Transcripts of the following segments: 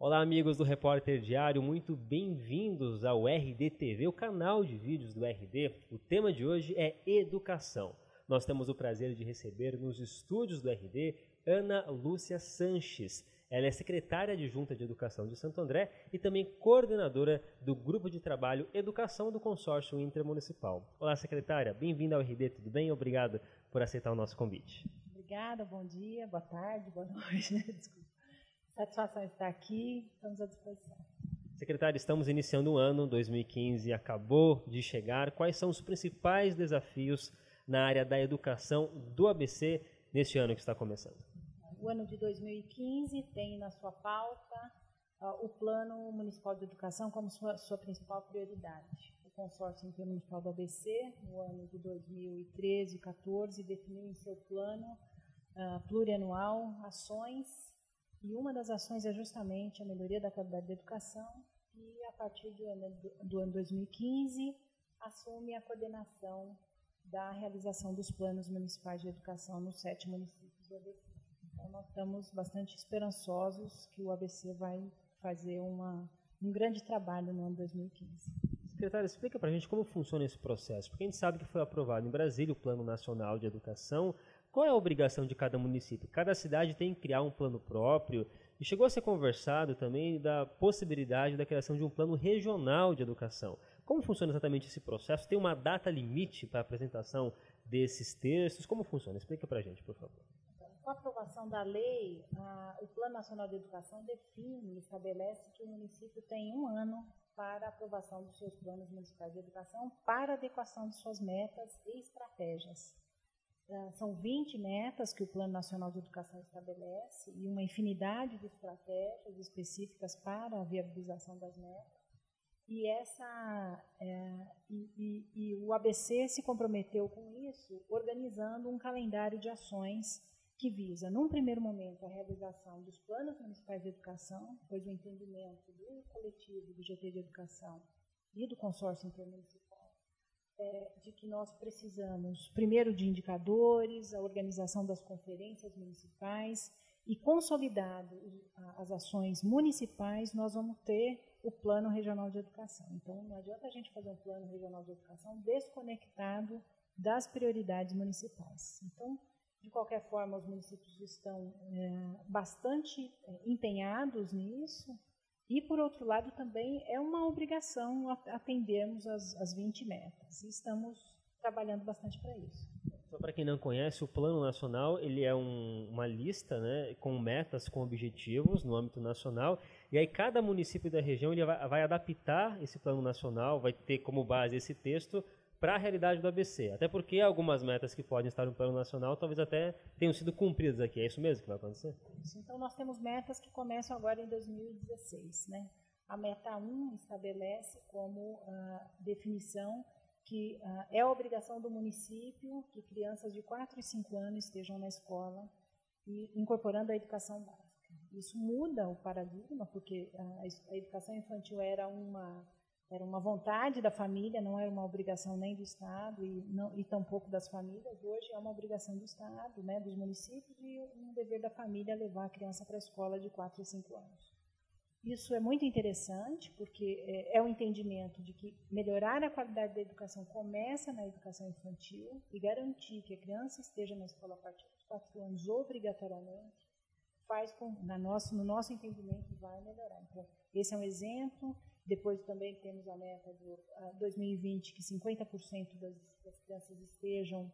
Olá, amigos do Repórter Diário, muito bem-vindos ao RD-TV, o canal de vídeos do RD. O tema de hoje é educação. Nós temos o prazer de receber nos estúdios do RD Ana Lúcia Sanches. Ela é secretária adjunta de Educação de Santo André e também coordenadora do Grupo de Trabalho Educação do Consórcio Intermunicipal. Olá, secretária, bem-vinda ao RD, tudo bem? Obrigado por aceitar o nosso convite. Obrigada, bom dia, boa tarde, boa noite. Desculpa. Satisfação estar aqui, estamos à disposição. Secretária, estamos iniciando o ano, 2015 acabou de chegar. Quais são os principais desafios na área da educação do ABC neste ano que está começando? O ano de 2015 tem na sua pauta o Plano Municipal de Educação como sua principal prioridade. O Consórcio Intermunicipal do ABC, no ano de 2013 e 2014, definiu em seu plano plurianual ações. E uma das ações é justamente a melhoria da qualidade da educação e, a partir do ano 2015, assume a coordenação da realização dos planos municipais de educação nos 7 municípios do ABC. Então, nós estamos bastante esperançosos que o ABC vai fazer um grande trabalho no ano 2015. Secretária, explica para a gente como funciona esse processo, porque a gente sabe que foi aprovado em Brasília o Plano Nacional de Educação. Qual é a obrigação de cada município? Cada cidade tem que criar um plano próprio e chegou a ser conversado também da possibilidade da criação de um plano regional de educação. Como funciona exatamente esse processo? Tem uma data limite para a apresentação desses textos? Como funciona? Explica para a gente, por favor. Com a aprovação da lei, o Plano Nacional de Educação define e estabelece que o município tem 1 ano para a aprovação dos seus planos municipais de educação para adequação de suas metas e estratégias. São 20 metas que o Plano Nacional de Educação estabelece e uma infinidade de estratégias específicas para a viabilização das metas. E o ABC se comprometeu com isso, organizando um calendário de ações que visa, num primeiro momento, a realização dos planos municipais de educação, pois o entendimento do coletivo do GT de Educação e do consórcio intermunicipal de que nós precisamos, primeiro, de indicadores, a organização das conferências municipais e, consolidado as ações municipais, nós vamos ter o Plano Regional de Educação. Então, não adianta a gente fazer um Plano Regional de Educação desconectado das prioridades municipais. Então, de qualquer forma, os municípios estão bastante empenhados nisso. E, por outro lado, também é uma obrigação atendermos as 20 metas. E estamos trabalhando bastante para isso. Só para quem não conhece, o Plano Nacional ele é uma lista, né, com metas, com objetivos no âmbito nacional. E aí cada município da região ele vai adaptar esse Plano Nacional, vai ter como base esse texto para a realidade do ABC. Até porque algumas metas que podem estar no Plano Nacional talvez até tenham sido cumpridas aqui. É isso mesmo que vai acontecer? Isso. Então, nós temos metas que começam agora em 2016. Né? A meta 1 estabelece como definição que é a obrigação do município que crianças de 4 e 5 anos estejam na escola e incorporando a educação básica. Isso muda o paradigma, porque a educação infantil era uma vontade da família, não era uma obrigação nem do Estado e tampouco das famílias. Hoje é uma obrigação do Estado, né, dos municípios, e um dever da família levar a criança para a escola de 4 e 5 anos. Isso é muito interessante, porque é o entendimento de que melhorar a qualidade da educação começa na educação infantil e garantir que a criança esteja na escola a partir dos 4 anos obrigatoriamente, faz com, no nosso entendimento, vai melhorar. Então, esse é um exemplo. Depois também temos a meta de 2020, que 50% das crianças estejam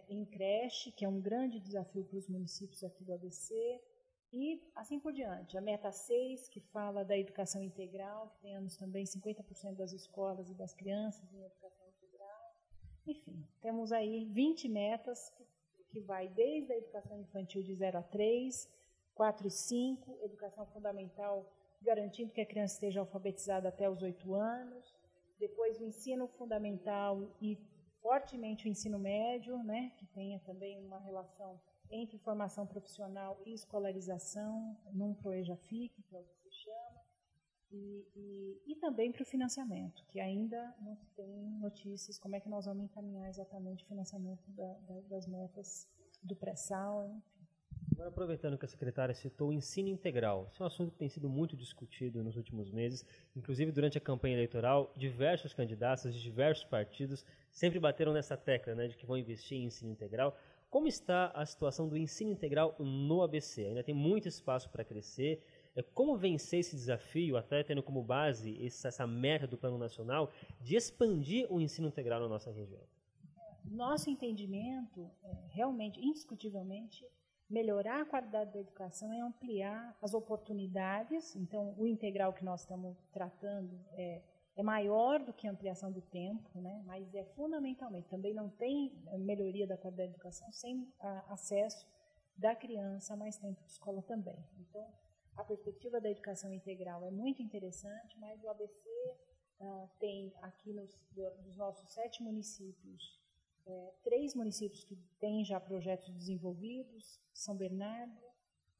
em creche, que é um grande desafio para os municípios aqui do ABC, e assim por diante. A meta 6, que fala da educação integral, que tenhamos também 50% das escolas e das crianças em educação integral. Enfim, temos aí 20 metas que vai desde a educação infantil de 0 a 3, 4 e 5, educação fundamental, garantindo que a criança esteja alfabetizada até os 8 anos, depois o ensino fundamental e fortemente o ensino médio, né, que tenha também uma relação entre formação profissional e escolarização, num ProEJAFIC, que é o que se chama, e também para o financiamento, que ainda não se tem notícias como é que nós vamos encaminhar exatamente o financiamento das metas do pré-sal, enfim. Agora, aproveitando que a secretária citou o ensino integral, esse é um assunto que tem sido muito discutido nos últimos meses, inclusive durante a campanha eleitoral, diversos candidatos de diversos partidos sempre bateram nessa tecla, né, de que vão investir em ensino integral. Como está a situação do ensino integral no ABC? Ainda tem muito espaço para crescer. Como vencer esse desafio, até tendo como base essa meta do Plano Nacional, de expandir o ensino integral na nossa região? Nosso entendimento, realmente, indiscutivelmente, melhorar a qualidade da educação é ampliar as oportunidades. Então, o integral que nós estamos tratando é maior do que a ampliação do tempo, né? Mas é fundamentalmente, também não tem melhoria da qualidade da educação sem acesso da criança a mais tempo de escola também. Então, a perspectiva da educação integral é muito interessante, mas o ABC tem aqui dos nossos 7 municípios, 3 municípios que têm já projetos desenvolvidos, São Bernardo,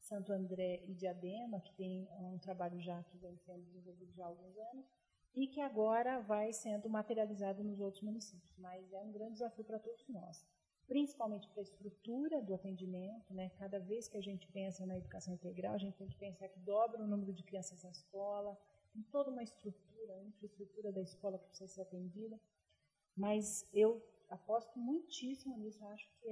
Santo André e Diadema, que tem um trabalho já que vem sendo desenvolvido já há alguns anos, e que agora vai sendo materializado nos outros municípios. Mas é um grande desafio para todos nós, principalmente para a estrutura do atendimento, né? Cada vez que a gente pensa na educação integral, a gente tem que pensar que dobra o número de crianças na escola, tem toda uma estrutura, uma infraestrutura da escola que precisa ser atendida, mas eu aposto muitíssimo nisso, acho que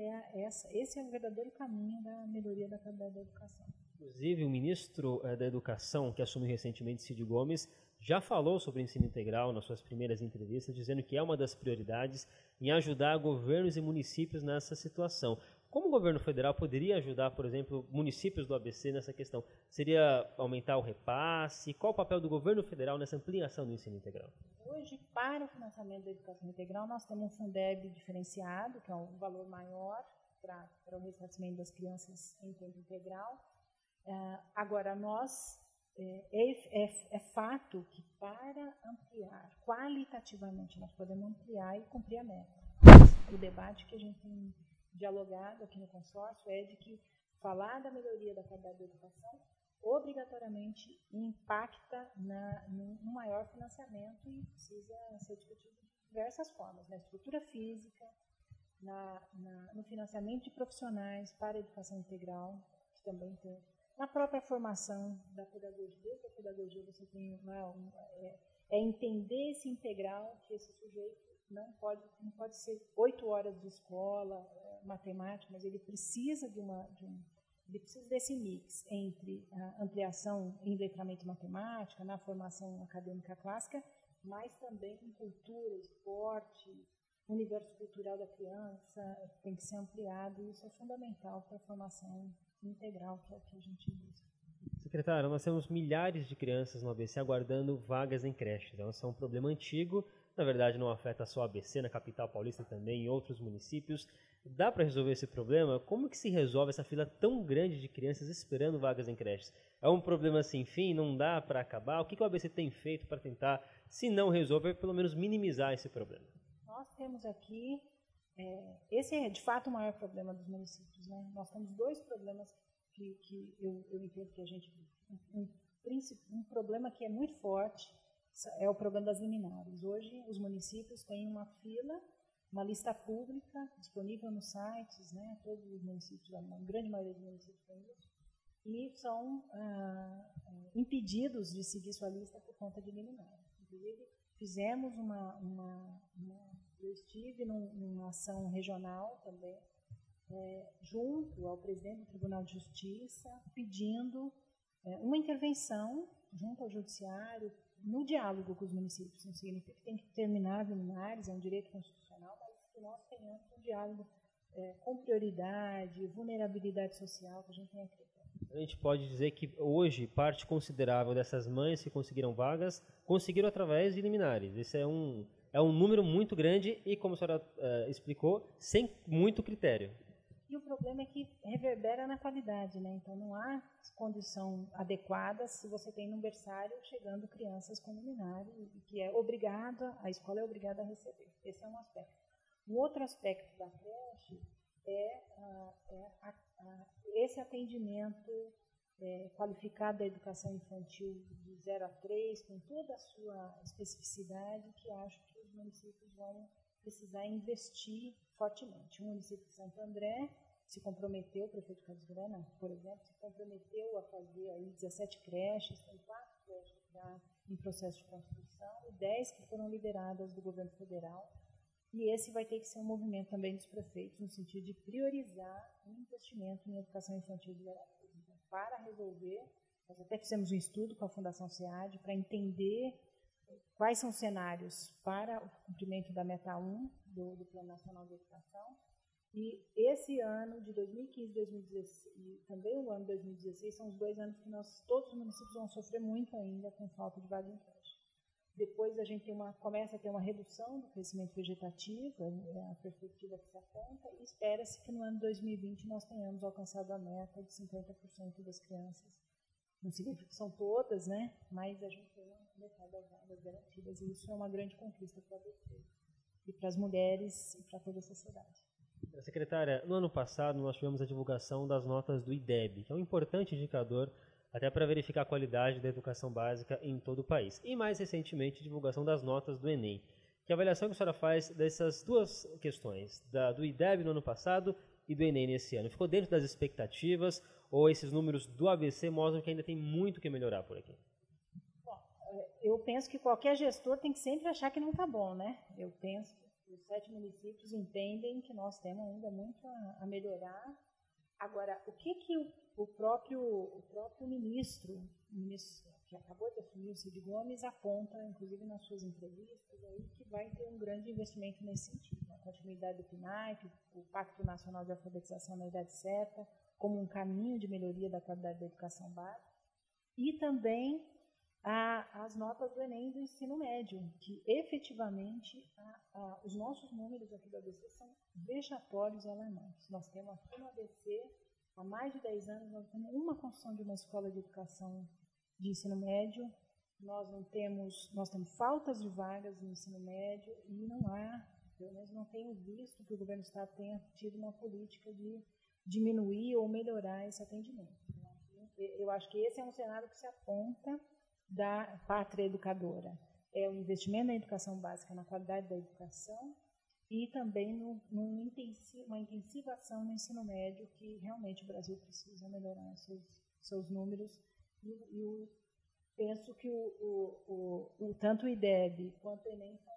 esse é o verdadeiro caminho da melhoria da qualidade da educação. Inclusive, o ministro da Educação, que assumiu recentemente, Cid Gomes, já falou sobre o ensino integral nas suas primeiras entrevistas, dizendo que é uma das prioridades em ajudar governos e municípios nessa situação. Como o governo federal poderia ajudar, por exemplo, municípios do ABC nessa questão? Seria aumentar o repasse? Qual o papel do governo federal nessa ampliação do ensino integral? Hoje, para o financiamento da educação integral, nós temos um Fundeb diferenciado, que é um valor maior para o ressarcimento das crianças em tempo integral. Agora, é fato que para ampliar qualitativamente, nós podemos ampliar e cumprir a meta. O debate que a gente tem dialogado aqui no consórcio é de que falar da melhoria da qualidade da educação obrigatoriamente impacta no maior financiamento e precisa ser discutido de diversas formas, na estrutura física, no financiamento de profissionais para a educação integral, que também tem, na própria formação da pedagogia. Desde a pedagogia você tem entender esse integral, que esse sujeito não pode ser 8 horas de escola, matemática, mas ele precisa ele precisa desse mix entre a ampliação em letramento e matemática, na formação acadêmica clássica, mas também em cultura, esporte, universo cultural da criança, tem que ser ampliado, e isso é fundamental para a formação integral, que é o que a gente busca. Secretário, nós temos milhares de crianças no ABC aguardando vagas em creches. Então, isso é um problema antigo, na verdade não afeta só o ABC, na capital paulista também, em outros municípios. Dá para resolver esse problema? Como que se resolve essa fila tão grande de crianças esperando vagas em creches? É um problema sem fim? Não dá para acabar? O que o ABC tem feito para tentar, se não resolver, pelo menos minimizar esse problema? Nós temos aqui, esse é de fato o maior problema dos municípios, né? Nós temos 2 problemas que eu entendo que a gente... Um problema que é muito forte é o problema das liminares. Hoje, os municípios têm uma fila, uma lista pública disponível nos sites, né? Todos os municípios, a grande maioria dos municípios têm isso, e são impedidos de seguir sua lista por conta de liminares. Inclusive, fizemos eu estive numa ação regional também, junto ao presidente do Tribunal de Justiça, pedindo uma intervenção junto ao Judiciário, no diálogo com os municípios. Não significa que tem que terminar as liminares, é um direito constitucional, mas que nós tenhamos um diálogo com prioridade, vulnerabilidade social, que a gente tenha que ter. A gente pode dizer que hoje parte considerável dessas mães que conseguiram vagas, conseguiram através de liminares. Esse é um número muito grande e, como a senhora explicou, sem muito critério. E o problema é que reverbera na qualidade, né? Então não há condição adequada se você tem num berçário chegando crianças com liminar, que a escola é obrigada a receber. Esse é um aspecto. Um outro aspecto da creche é esse atendimento qualificado da educação infantil de 0 a 3, com toda a sua especificidade, que acho que os municípios vão precisar investir fortemente. O município de Santo André se comprometeu, o prefeito Carlos Grana, por exemplo, se comprometeu a fazer aí 17 creches, tem 4 creches já em processo de construção e 10 que foram liberadas do governo federal. E esse vai ter que ser um movimento também dos prefeitos, no sentido de priorizar o investimento em educação infantil e gratuita. Então, para resolver, nós até fizemos um estudo com a Fundação SEAD para entender quais são os cenários para o cumprimento da meta 1 do Plano Nacional de Educação. E esse ano de 2015 2016 e também o ano de 2016 são os 2 anos que todos os municípios vão sofrer muito ainda com falta de vaga em creche. Depois a gente começa a ter uma redução do crescimento vegetativo, a perspectiva que se aponta, e espera-se que no ano de 2020 nós tenhamos alcançado a meta de 50% das crianças. Não significa que são todas, né? Mas a gente tem metade das vagas garantidas, e isso é uma grande conquista para você, e para as mulheres, e para toda a sociedade. Secretária, no ano passado nós tivemos a divulgação das notas do IDEB, que é um importante indicador até para verificar a qualidade da educação básica em todo o país. E mais recentemente, a divulgação das notas do Enem. Que avaliação que a senhora faz dessas duas questões, do IDEB no ano passado e do Enem nesse ano? Ficou dentro das expectativas ou esses números do ABC mostram que ainda tem muito que melhorar por aqui? Bom, eu penso que qualquer gestor tem que sempre achar que não está bom, né? Eu penso que os 7 municípios entendem que nós temos ainda muito a melhorar. Agora, o que o próprio ministro que acabou de assumir, o Cid Gomes, aponta, inclusive nas suas entrevistas, aí, que vai ter um grande investimento nesse sentido. A continuidade do PNAE, o Pacto Nacional de Alfabetização na Idade Certa, como um caminho de melhoria da qualidade da educação básica, e também as notas do Enem do ensino médio, que efetivamente os nossos números aqui do ABC são vexatórios e alarmantes. Nós temos aqui no ABC, há mais de 10 anos, nós temos uma construção de uma escola de educação de ensino médio, nós temos faltas de vagas no ensino médio e não há, pelo menos não tenho visto que o governo do Estado tenha tido uma política de diminuir ou melhorar esse atendimento. Eu acho que esse é um cenário que se aponta da pátria educadora. É o investimento na educação básica, na qualidade da educação e também uma intensivação no ensino médio, que realmente o Brasil precisa melhorar seus números. E penso que tanto o IDEB quanto o Enem são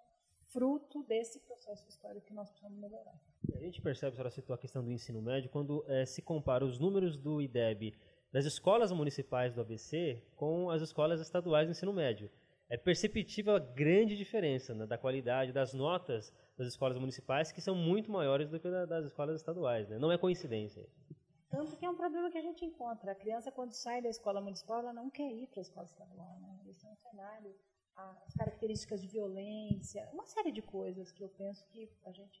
fruto desse processo histórico que nós precisamos melhorar. A gente percebe, a senhora citou a questão do ensino médio, quando se compara os números do IDEB das escolas municipais do ABC com as escolas estaduais do ensino médio. É perceptível a grande diferença, né, da qualidade das notas das escolas municipais, que são muito maiores do que das escolas estaduais, né? Não é coincidência. Tanto que é um problema que a gente encontra. A criança, quando sai da escola municipal, ela não quer ir para a escola estadual, né? Esse é um cenário, as características de violência, uma série de coisas que eu penso que a gente,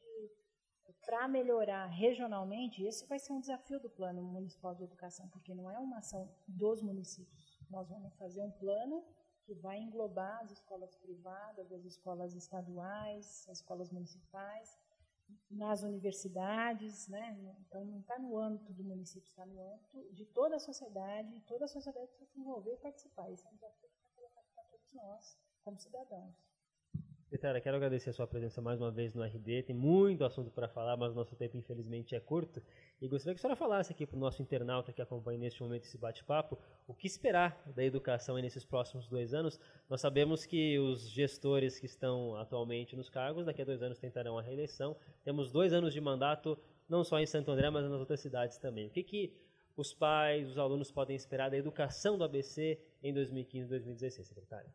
para melhorar regionalmente, esse vai ser um desafio do Plano Municipal de Educação, porque não é uma ação dos municípios. Nós vamos fazer um plano que vai englobar as escolas privadas, as escolas estaduais, as escolas municipais, nas universidades, né? Então não está no âmbito do município, está no âmbito de toda a sociedade, e toda a sociedade precisa se envolver e participar. Isso é um desafio que está colocado para todos nós, como cidadãos. Secretária, quero agradecer a sua presença mais uma vez no RD. Tem muito assunto para falar, mas o nosso tempo infelizmente é curto. E gostaria que a senhora falasse aqui para o nosso internauta que acompanha neste momento esse bate-papo, o que esperar da educação nesses próximos 2 anos. Nós sabemos que os gestores que estão atualmente nos cargos, daqui a 2 anos tentarão a reeleição. Temos 2 anos de mandato, não só em Santo André, mas nas outras cidades também. O que os pais, os alunos podem esperar da educação do ABC em 2015 e 2016, secretária?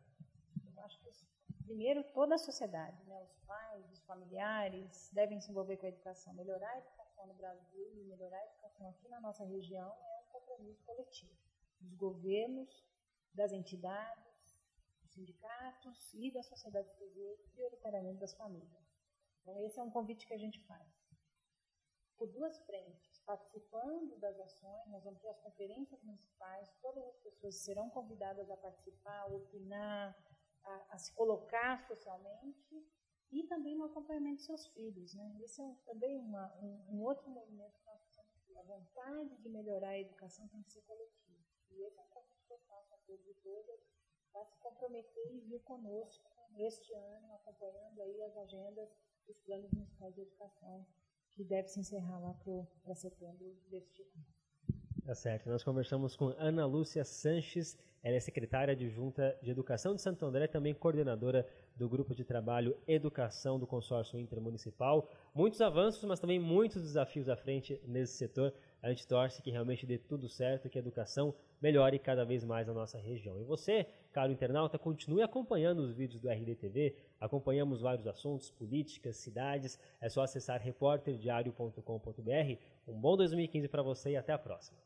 Primeiro, toda a sociedade, né? Os pais, os familiares devem se envolver com a educação. Melhorar a educação no Brasil e melhorar a educação aqui na nossa região é um compromisso coletivo dos governos, das entidades, dos sindicatos e da sociedade civil, prioritariamente das famílias. Então, esse é um convite que a gente faz. Por 2 frentes, participando das ações, nós vamos ter as conferências municipais, todas as pessoas serão convidadas a participar, a opinar, a se colocar socialmente e também no acompanhamento de seus filhos, né? Esse é também um outro movimento que nós precisamos ter. A vontade de melhorar a educação tem que ser coletiva. E esse é um convite que eu faço a todos e todas para se comprometer e vir conosco este ano, acompanhando aí as agendas dos planos municipais de educação que deve se encerrar lá para setembro deste ano. Tá certo. Nós conversamos com Ana Lúcia Sanches, ela é secretária adjunta de Educação de Santo André, também coordenadora do Grupo de Trabalho Educação do Consórcio Intermunicipal. Muitos avanços, mas também muitos desafios à frente nesse setor. A gente torce que realmente dê tudo certo, que a educação melhore cada vez mais na nossa região. E você, caro internauta, continue acompanhando os vídeos do RDTV. Acompanhamos vários assuntos, políticas, cidades. É só acessar repórterdiario.com.br. Um bom 2015 para você e até a próxima.